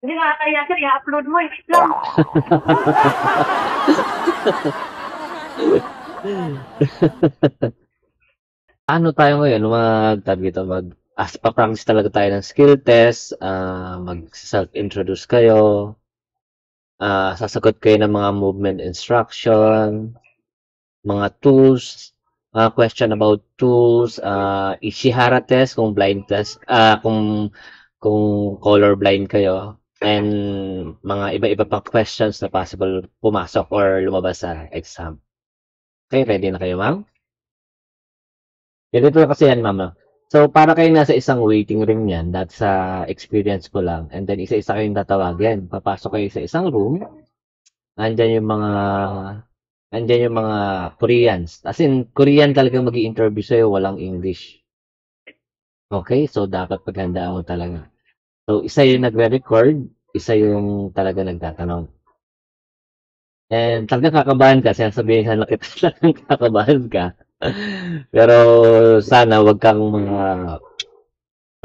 Hindi nakakaya, sir. I-upload mo. Wait lang. Ano tayo ngayon? Tawag dito, pa-practice talaga tayo ng skill test, mag-self-introduce kayo, sasagot kayo ng mga movement instruction, mga tools, question about tools, Ishihara test kung blind test, kung color blind kayo, and mga iba-iba pang questions na possible pumasok or lumabas sa exam. Okay, ready na kayo, ma'am? Ganito kasi yan, ma'am. No? So, para kayo nasa isang waiting room yan, that's sa experience ko lang. And then, isa-isa kayong tatawagin. Papasok kayo sa isang room, andyan yung mga Andiyan yung mga Koreans. As in, Korean talaga mag-i-interview sa'yo, walang English. Okay? So, dapat paghandaan mo talaga. So, isa yung nagre-record, isa yung talaga nagtatanong. And talagang kakabahan ka. Sinasabihin ka na kita talagang kakabahan ka. Pero sana wag kang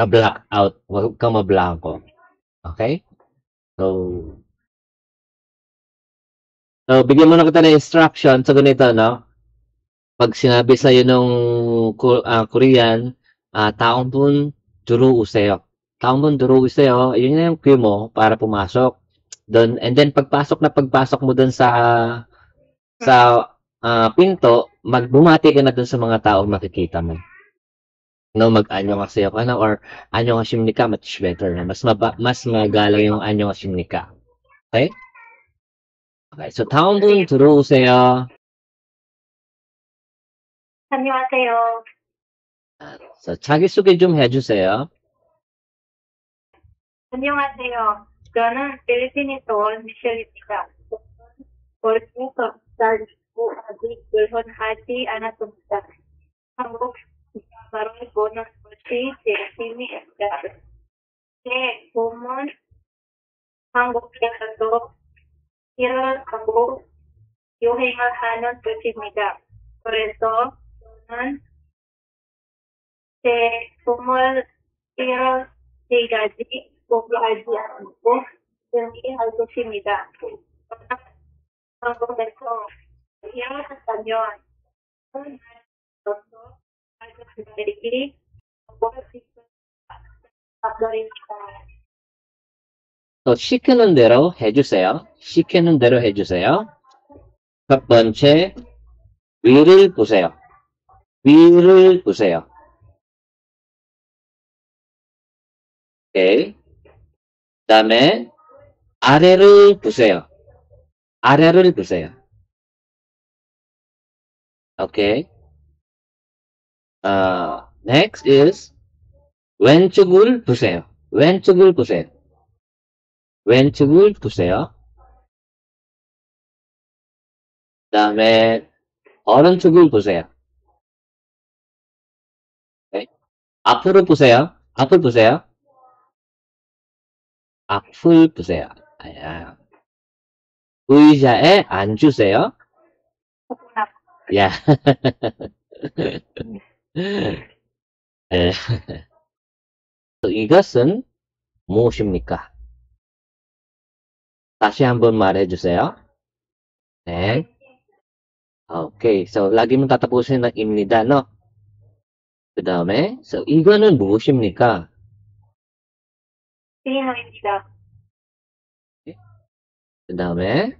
ma-black out. Wag kang ma-blanco. Okay? So, bigyan mo na kita ng instruction sa ganito, no? Pag sinabi sa'yo nung Korean, taong dun duro useyo. Taong dun duro useyo, yun na yung cue mo para pumasok. Doon, and then pagpasok mo dun sa pinto, magbumati ka na dun sa mga taong makikita mo. No, mag-annyeonghaseyo ka na or annyeonghasimnika, much better na. Mas magalang yung annyeonghasimnika. Okay? Okay, so taong dun duro useyo. 안녕하세요. So, 자기소개 좀 해주세요. 안녕하세요. 저는 필리핀에서 온 미셸입니다. 월드컵 달리고 아직 결혼하지 않았습니다. 한국 바로 보는 것이 제 취미입니다. 제 꿈은 한국에서도 일을 하고 여행을 하는 것입니다. 그래서 저는 제 꿈을 이룰 때까지 포기하지 않고 준비할 것입니다. 한국에서 일을 한다면 가족들이 보고 싶은 밥들입니다. 또 시키는 대로 해주세요. 시키는 대로 해주세요. 첫 번째, 위를 보세요. 위를 보세요. 오케이. 그다음에 아래를 보세요. 아래를 보세요. 오케이. Next is 왼쪽을 보세요. 왼쪽을 보세요. 왼쪽을 보세요. 그다음에 오른쪽을 보세요. 오케이. 앞으로 보세요. 앞을 보세요. 앞을 보세요. 아야. 의자에 앉으세요. 야. 예. 이것은 무엇입니까? 다시 한번 말해주세요. 네. Okay. So, lagi mong tatapusin ng imnida, no? 그 다음에, so, 이거는 무엇입니까? 피아노입니다. 그 다음에,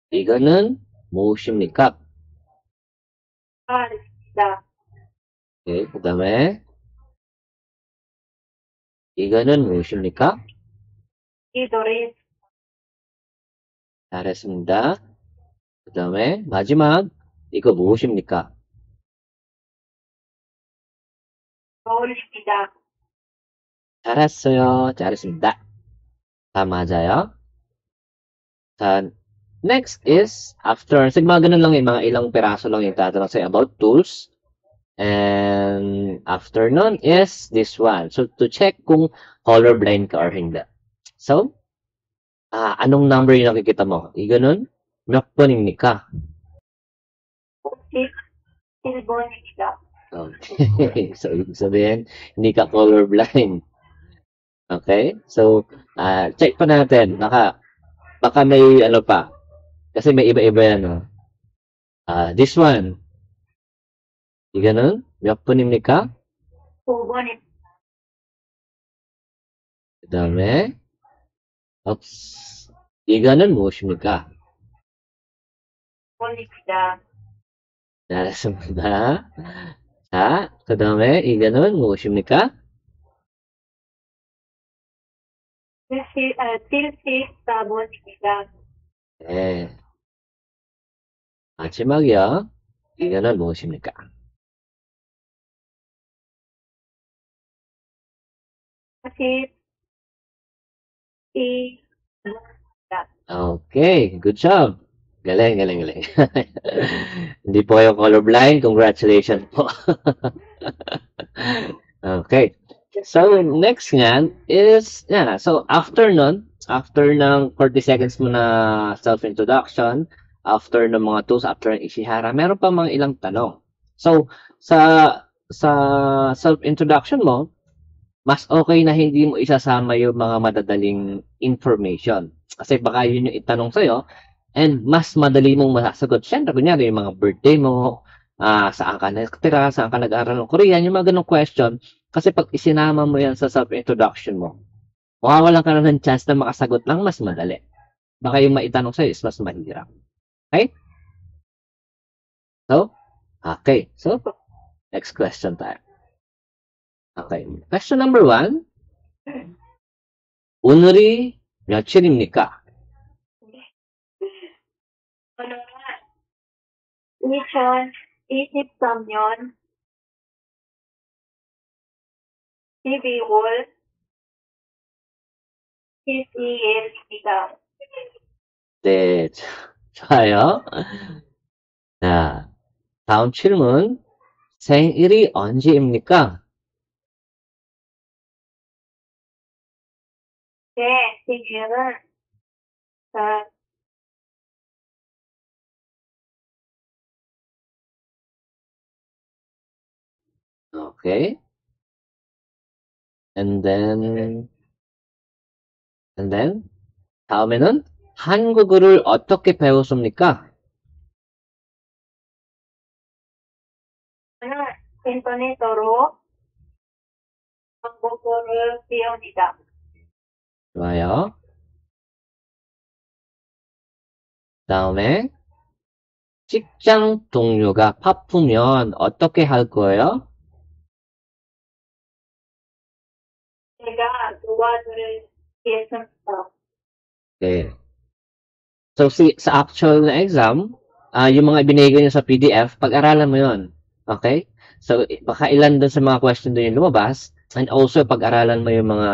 이거는 무엇입니까? 가을입니다. Okay. 그 다음에, 이거는 무엇입니까? 이 노래 잘했습니다. 그 다음에, 마지막, 이거 무엇입니까? 겨울입니다. 잘했어요. 잘했습니다. 다 맞아요. 자, next is, after, sig mga ganun lang yung mga ilang peraso lang yung tatanong sa'yo about tools. And after nun is this one. So, to check kung colorblind ka or hindi. So, anong number yung nakikita mo? Ganun? 몇 번입니까? 57번입니다. Okay. So, ibig sabihin, hindi ka colorblind. Okay? So, check pa natin. Baka may ano pa. Kasi may iba-iba yan. No? This one. Di ganun? 몇 분입니까? 5번입니다. 그 다음에, 이거는 무엇입니까? 5번입니다. 잘했습니다. 자, 그 다음에, 이거는 무엇입니까? 74번입니다. 네. 마지막이요. 이거는 무엇입니까? 42번입니다. Okay, good job. Galing, galing, galing. Hindi po kayo colorblind. Congratulations po. Okay. So, next nga is, so after nun, after ng 40 seconds mo na self-introduction, after ng mga tools, after ng Ishihara, meron pa mga ilang tanong. So, sa self-introduction mo, mas okay na hindi mo isasama yung mga madadaling information. Kasi baka yun yung itanong sa'yo, and mas madali mong masasagot. Siyempre, kunyari, yung mga birthday mo, saan ka nakatira, saan ka nag-aaral ng Korean, yung mga ganong question. Kasi pag isinama mo yan sa self-introduction mo, mawawalan ka na ng chance na makasagot lang mas madali. Baka yung maitanong sa'yo is mas mahirap. Okay? So, next question tayo. Okay. Question number 1. 오늘이 며칠입니까? 오늘은 2023년 12월 12일입니다. 네, 좋아요. 자, 다음 질문. 생일이 언제입니까? 제 생일은 Okay. And then, 다음에는 한국어를 어떻게 배웠습니까? 저는 인터넷으로 한국어를 배웁니다. 좋아요. 다음에 직장 동료가 바쁘면 어떻게 할 거예요? 제가 도와드리겠습니다. Okay. So, sa actual na exam, yung mga binigay nyo sa PDF, pag-aralan mo yun. Okay? So, baka ilan dun sa mga question dun yung lumabas, and also pag-aralan mo yung mga,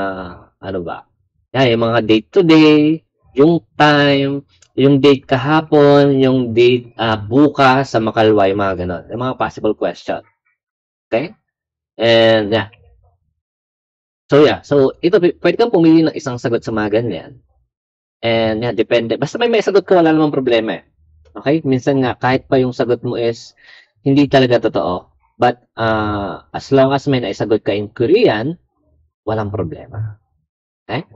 ano ba? Yung mga date today, yung time, yung date kahapon, yung date bukas sa makalwa, yung mga ganon. Yung mga possible question. Okay? And, So, ito, pwede kang pumili ng isang sagot sa mga ganyan. And, depende. Basta may sagot ka, wala namang problema. Okay? Minsan nga, kahit pa yung sagot mo is hindi talaga totoo. But, as long as may naisagot ka in Korean, walang problema. Okay?